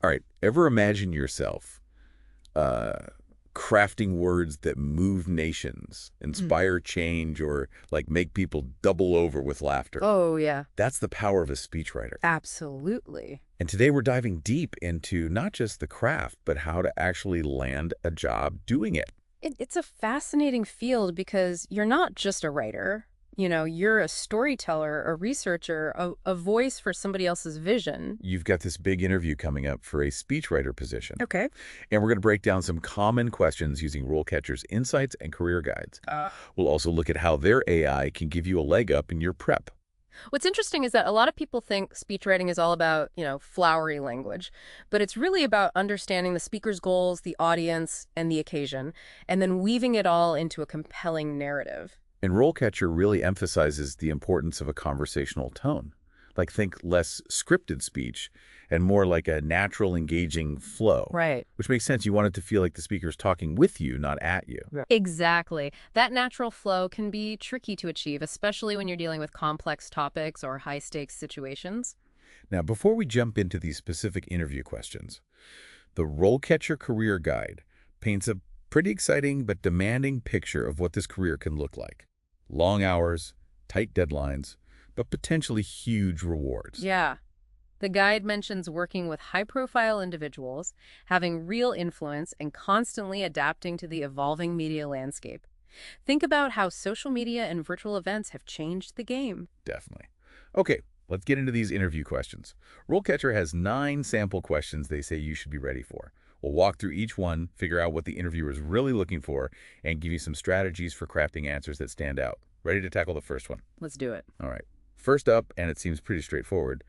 All right, ever imagine yourself crafting words that move nations, inspire change, or like make people double over with laughter? Oh, yeah. That's the power of a speechwriter. Absolutely. And today we're diving deep into not just the craft, but how to actually land a job doing it. It's a fascinating field because you're not just a writer. You're a storyteller, a researcher, a voice for somebody else's vision. You've got this big interview coming up for a speechwriter position. Okay. And we're going to break down some common questions using RoleCatcher's insights and career guides. We'll also look at how their AI can give you a leg up in your prep. What's interesting is that a lot of people think speech writing is all about, flowery language, but it's really about understanding the speaker's goals, the audience, and the occasion, and then weaving it all into a compelling narrative. And RoleCatcher really emphasizes the importance of a conversational tone. Like think less scripted speech and more like a natural, engaging flow. Right. Which makes sense. You want it to feel like the speaker's talking with you, not at you. Yeah. Exactly. That natural flow can be tricky to achieve, especially when you're dealing with complex topics or high-stakes situations. Now, before we jump into these specific interview questions, the RoleCatcher Career Guide paints a pretty exciting but demanding picture of what this career can look like. Long hours, tight deadlines, but potentially huge rewards. Yeah. The guide mentions working with high-profile individuals, having real influence, and constantly adapting to the evolving media landscape. Think about how social media and virtual events have changed the game. Definitely. Okay, let's get into these interview questions. RoleCatcher has 9 sample questions they say you should be ready for. We'll walk through each one, figure out what the interviewer is really looking for, and give you some strategies for crafting answers that stand out. Ready to tackle the first one? Let's do it. All right. First up, and it seems pretty straightforward,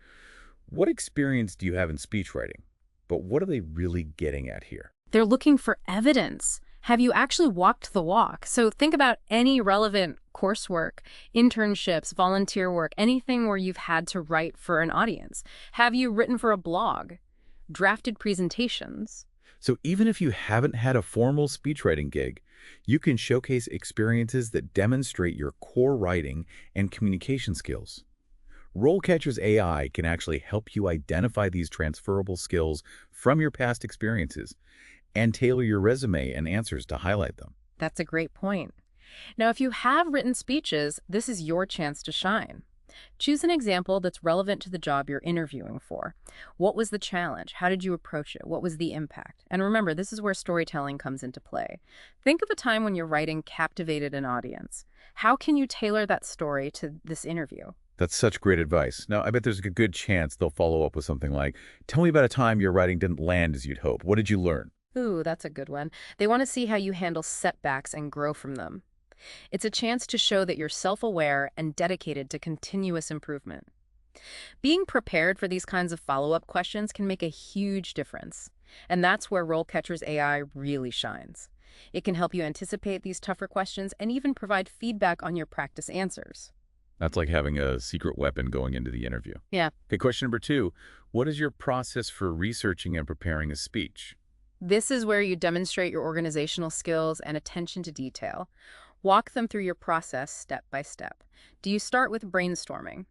what experience do you have in speech writing? But what are they really getting at here? They're looking for evidence. Have you actually walked the walk? So think about any relevant coursework, internships, volunteer work, anything where you've had to write for an audience. Have you written for a blog, drafted presentations? So even if you haven't had a formal speechwriting gig, you can showcase experiences that demonstrate your core writing and communication skills. RoleCatcher's AI can actually help you identify these transferable skills from your past experiences and tailor your resume and answers to highlight them. That's a great point. Now, if you have written speeches, this is your chance to shine. Choose an example that's relevant to the job you're interviewing for. What was the challenge? How did you approach it? What was the impact? And remember, this is where storytelling comes into play. Think of a time when your writing captivated an audience. How can you tailor that story to this interview? That's such great advice. Now, I bet there's a good chance they'll follow up with something like, tell me about a time your writing didn't land as you'd hope. What did you learn? Ooh, that's a good one. They want to see how you handle setbacks and grow from them. It's a chance to show that you're self-aware and dedicated to continuous improvement. Being prepared for these kinds of follow-up questions can make a huge difference. And that's where RoleCatcher's AI really shines. It can help you anticipate these tougher questions and even provide feedback on your practice answers. That's like having a secret weapon going into the interview. Yeah. Okay, question number 2. What is your process for researching and preparing a speech? This is where you demonstrate your organizational skills and attention to detail. Walk them through your process step by step. Do you start with brainstorming?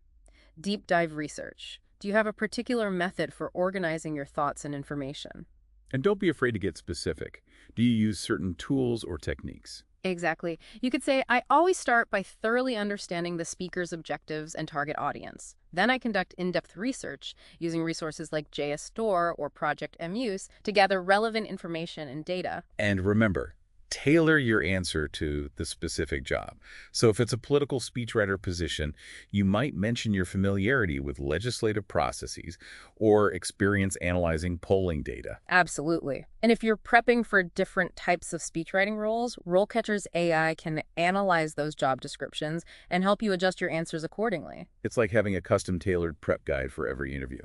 Deep dive research? Do you have a particular method for organizing your thoughts and information? And don't be afraid to get specific. Do you use certain tools or techniques? Exactly. You could say, I always start by thoroughly understanding the speaker's objectives and target audience. Then I conduct in-depth research using resources like JSTOR or Project MUse to gather relevant information and data. And remember, tailor your answer to the specific job. So if it's a political speechwriter position, you might mention your familiarity with legislative processes or experience analyzing polling data. Absolutely. And if you're prepping for different types of speechwriting roles, RoleCatcher's AI can analyze those job descriptions and help you adjust your answers accordingly. It's like having a custom-tailored prep guide for every interview.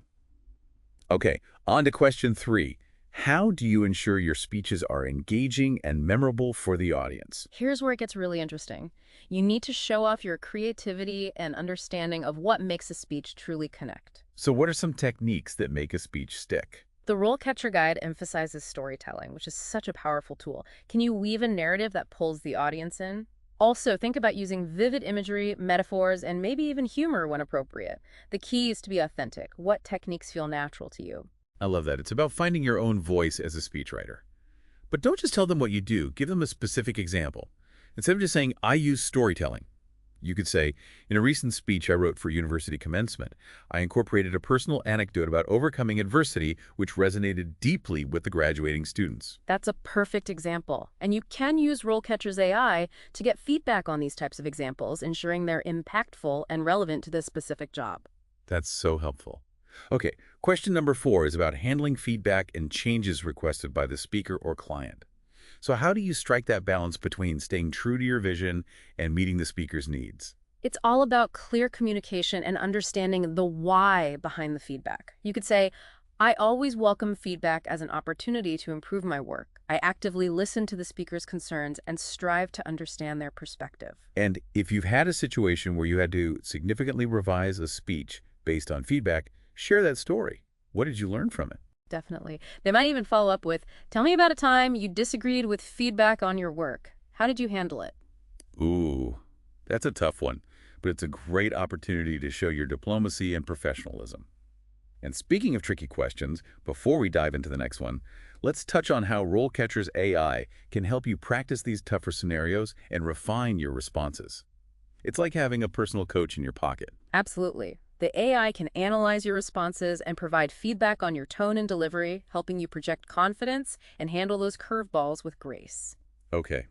Okay, on to question 3. How do you ensure your speeches are engaging and memorable for the audience? Here's where it gets really interesting. You need to show off your creativity and understanding of what makes a speech truly connect. So what are some techniques that make a speech stick? The RoleCatcher Guide emphasizes storytelling, which is such a powerful tool. Can you weave a narrative that pulls the audience in? Also, think about using vivid imagery, metaphors, and maybe even humor when appropriate. The key is to be authentic. What techniques feel natural to you? I love that. It's about finding your own voice as a speechwriter. But don't just tell them what you do. Give them a specific example. Instead of just saying, I use storytelling, you could say, in a recent speech I wrote for university commencement, I incorporated a personal anecdote about overcoming adversity which resonated deeply with the graduating students. That's a perfect example. And you can use RoleCatcher's AI to get feedback on these types of examples, ensuring they're impactful and relevant to this specific job. That's so helpful. Okay, question number 4 is about handling feedback and changes requested by the speaker or client. So how do you strike that balance between staying true to your vision and meeting the speaker's needs? It's all about clear communication and understanding the why behind the feedback. You could say, I always welcome feedback as an opportunity to improve my work. I actively listen to the speaker's concerns and strive to understand their perspective. And if you've had a situation where you had to significantly revise a speech based on feedback, share that story. What did you learn from it? Definitely. They might even follow up with, tell me about a time you disagreed with feedback on your work. How did you handle it? Ooh, that's a tough one, but it's a great opportunity to show your diplomacy and professionalism. And speaking of tricky questions, before we dive into the next one, let's touch on how RoleCatcher's AI can help you practice these tougher scenarios and refine your responses. It's like having a personal coach in your pocket. Absolutely. The AI can analyze your responses and provide feedback on your tone and delivery, helping you project confidence and handle those curveballs with grace. Okay,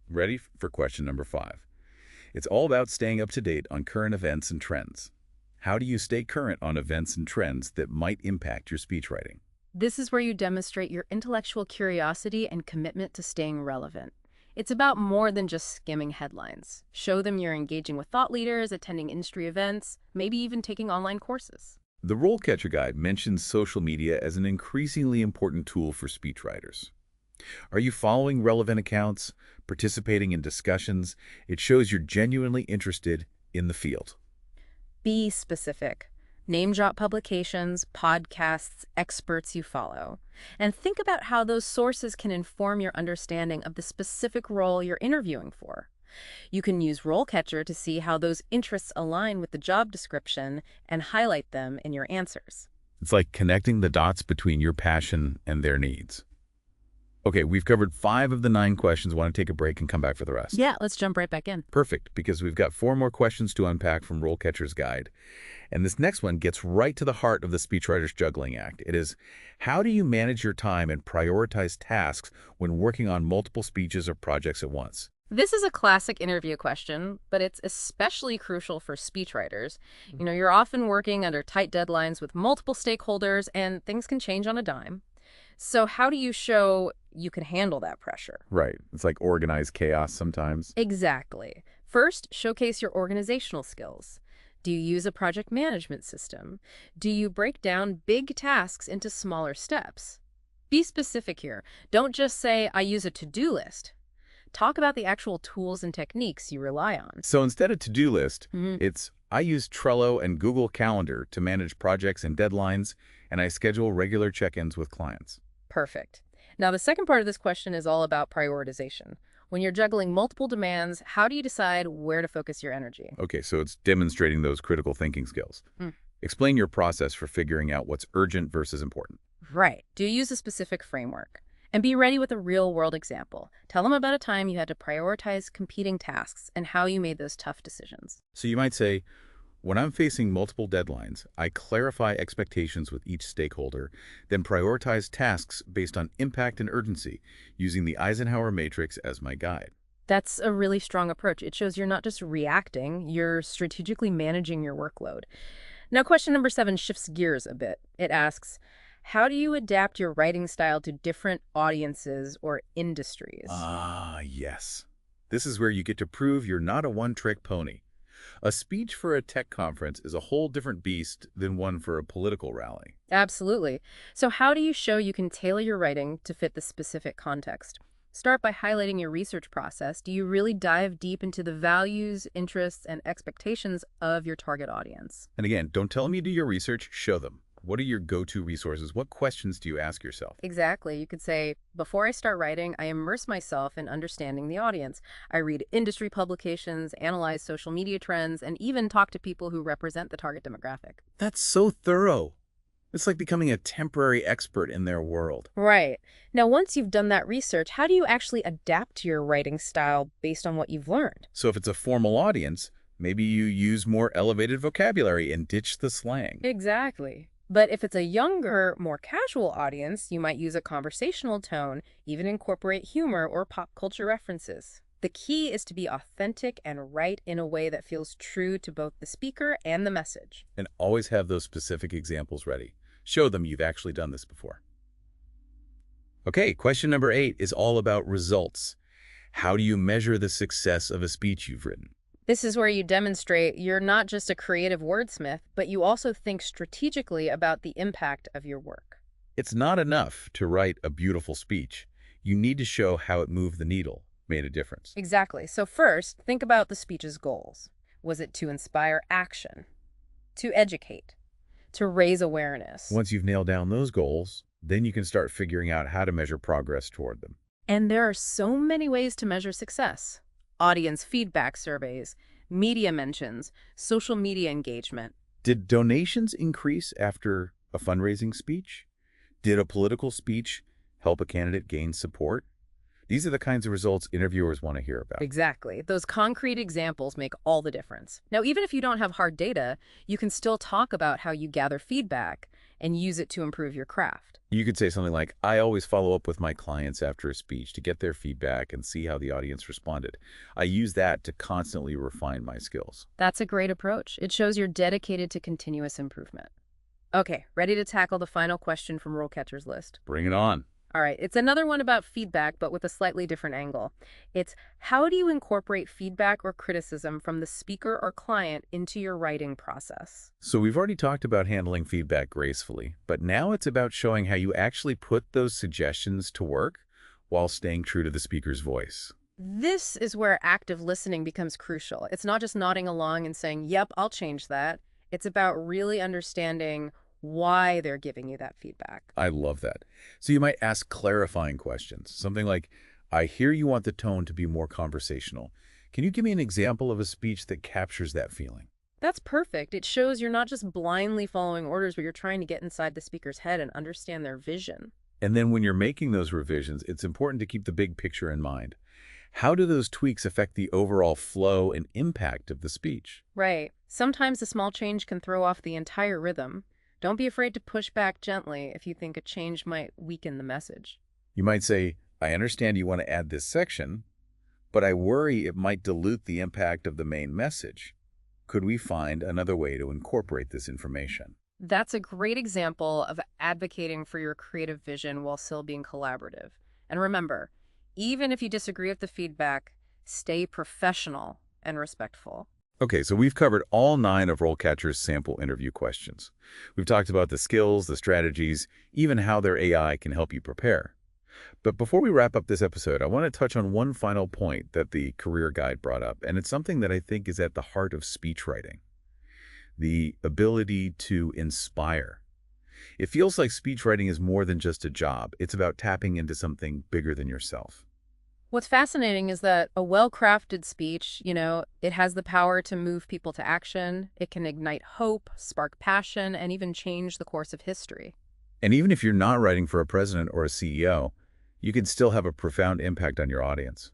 ready for question number 5. It's all about staying up to date on current events and trends. How do you stay current on events and trends that might impact your speechwriting? This is where you demonstrate your intellectual curiosity and commitment to staying relevant. It's about more than just skimming headlines. Show them you're engaging with thought leaders, attending industry events, maybe even taking online courses. The RoleCatcher Guide mentions social media as an increasingly important tool for speechwriters. Are you following relevant accounts, participating in discussions? It shows you're genuinely interested in the field. Be specific. Name drop publications, podcasts, experts you follow. And think about how those sources can inform your understanding of the specific role you're interviewing for. You can use RoleCatcher to see how those interests align with the job description and highlight them in your answers. It's like connecting the dots between your passion and their needs. Okay, we've covered 5 of the 9 questions. Want to take a break and come back for the rest? Yeah, let's jump right back in. Perfect, because we've got 4 more questions to unpack from RoleCatcher's Guide. And this next one gets right to the heart of the speechwriter's juggling act. It is, how do you manage your time and prioritize tasks when working on multiple speeches or projects at once? This is a classic interview question, but it's especially crucial for speechwriters. You're often working under tight deadlines with multiple stakeholders, and things can change on a dime. So how do you show you can handle that pressure? Right. It's like organized chaos sometimes. Exactly. First, showcase your organizational skills. Do you use a project management system? Do you break down big tasks into smaller steps? Be specific here. Don't just say, I use a to-do list. Talk about the actual tools and techniques you rely on. So instead of to-do list, it's, I use Trello and Google Calendar to manage projects and deadlines, and I schedule regular check-ins with clients. Perfect. Now, the second part of this question is all about prioritization. When you're juggling multiple demands, how do you decide where to focus your energy? Okay, so it's demonstrating those critical thinking skills. Explain your process for figuring out what's urgent versus important. Right. Do you use a specific framework? And be ready with a real-world example. Tell them about a time you had to prioritize competing tasks and how you made those tough decisions. So you might say, when I'm facing multiple deadlines, I clarify expectations with each stakeholder, then prioritize tasks based on impact and urgency, using the Eisenhower matrix as my guide. That's a really strong approach. It shows you're not just reacting, you're strategically managing your workload. Now, question number 7 shifts gears a bit. It asks, how do you adapt your writing style to different audiences or industries? Ah, yes. This is where you get to prove you're not a one-trick pony. A speech for a tech conference is a whole different beast than one for a political rally. Absolutely. So how do you show you can tailor your writing to fit the specific context? Start by highlighting your research process. Do you really dive deep into the values, interests, and expectations of your target audience? And again, don't tell them you do your research, show them. What are your go-to resources? What questions do you ask yourself? Exactly. You could say, before I start writing, I immerse myself in understanding the audience. I read industry publications, analyze social media trends, and even talk to people who represent the target demographic. That's so thorough. It's like becoming a temporary expert in their world. Right. Now, once you've done that research, how do you actually adapt your writing style based on what you've learned? So if it's a formal audience, maybe you use more elevated vocabulary and ditch the slang. Exactly. But if it's a younger, more casual audience, you might use a conversational tone, even incorporate humor or pop culture references. The key is to be authentic and write in a way that feels true to both the speaker and the message. And always have those specific examples ready. Show them you've actually done this before. Okay, question number 8 is all about results. How do you measure the success of a speech you've written? This is where you demonstrate you're not just a creative wordsmith, but you also think strategically about the impact of your work. It's not enough to write a beautiful speech. You need to show how it moved the needle, made a difference. Exactly. So first, think about the speech's goals. Was it to inspire action, to educate, to raise awareness? Once you've nailed down those goals, then you can start figuring out how to measure progress toward them. And there are so many ways to measure success. Audience feedback surveys, media mentions, social media engagement. Did donations increase after a fundraising speech? Did a political speech help a candidate gain support? These are the kinds of results interviewers want to hear about. Exactly. Those concrete examples make all the difference. Now, even if you don't have hard data, you can still talk about how you gather feedback and use it to improve your craft. You could say something like, I always follow up with my clients after a speech to get their feedback and see how the audience responded. I use that to constantly refine my skills. That's a great approach. It shows you're dedicated to continuous improvement. Okay, ready to tackle the final question from RoleCatcher's list. Bring it on. All right, it's another one about feedback, but with a slightly different angle. It's how do you incorporate feedback or criticism from the speaker or client into your writing process? So we've already talked about handling feedback gracefully, but now it's about showing how you actually put those suggestions to work while staying true to the speaker's voice. This is where active listening becomes crucial. It's not just nodding along and saying, yep, I'll change that. It's about really understanding why they're giving you that feedback. I love that. So you might ask clarifying questions, something like, I hear you want the tone to be more conversational. Can you give me an example of a speech that captures that feeling? That's perfect. It shows you're not just blindly following orders, but you're trying to get inside the speaker's head and understand their vision. And then when you're making those revisions, it's important to keep the big picture in mind. How do those tweaks affect the overall flow and impact of the speech? Right. Sometimes a small change can throw off the entire rhythm. Don't be afraid to push back gently if you think a change might weaken the message. You might say, I understand you want to add this section, but I worry it might dilute the impact of the main message. Could we find another way to incorporate this information? That's a great example of advocating for your creative vision while still being collaborative. And remember, even if you disagree with the feedback, stay professional and respectful. Okay, so we've covered all 9 of RoleCatcher's sample interview questions. We've talked about the skills, the strategies, even how their AI can help you prepare. But before we wrap up this episode, I want to touch on one final point that the career guide brought up, and it's something that I think is at the heart of speech writing: the ability to inspire. It feels like speech writing is more than just a job. It's about tapping into something bigger than yourself. What's fascinating is that a well-crafted speech, it has the power to move people to action. It can ignite hope, spark passion, and even change the course of history. And even if you're not writing for a president or a CEO, you can still have a profound impact on your audience.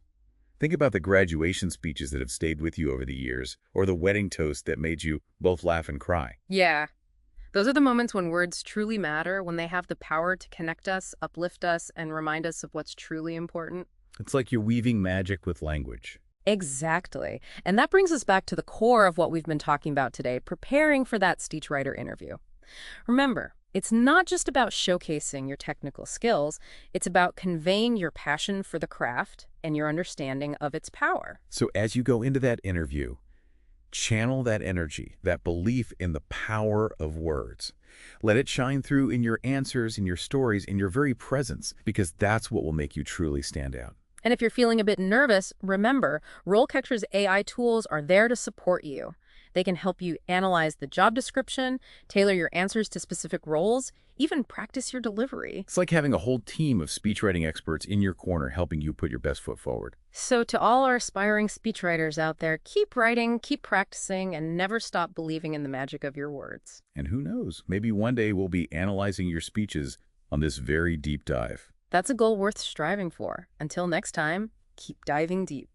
Think about the graduation speeches that have stayed with you over the years, or the wedding toast that made you both laugh and cry. Yeah. Those are the moments when words truly matter, when they have the power to connect us, uplift us, and remind us of what's truly important. It's like you're weaving magic with language. Exactly. And that brings us back to the core of what we've been talking about today, preparing for that Speechwriter interview. Remember, it's not just about showcasing your technical skills, it's about conveying your passion for the craft and your understanding of its power. So as you go into that interview, channel that energy, that belief in the power of words. Let it shine through in your answers, in your stories, in your very presence, because that's what will make you truly stand out. And if you're feeling a bit nervous, remember, RoleCatcher's AI tools are there to support you. They can help you analyze the job description, tailor your answers to specific roles, even practice your delivery. It's like having a whole team of speechwriting experts in your corner helping you put your best foot forward. So to all our aspiring speechwriters out there, keep writing, keep practicing, and never stop believing in the magic of your words. And who knows, maybe one day we'll be analyzing your speeches on this very deep dive. That's a goal worth striving for. Until next time, keep diving deep.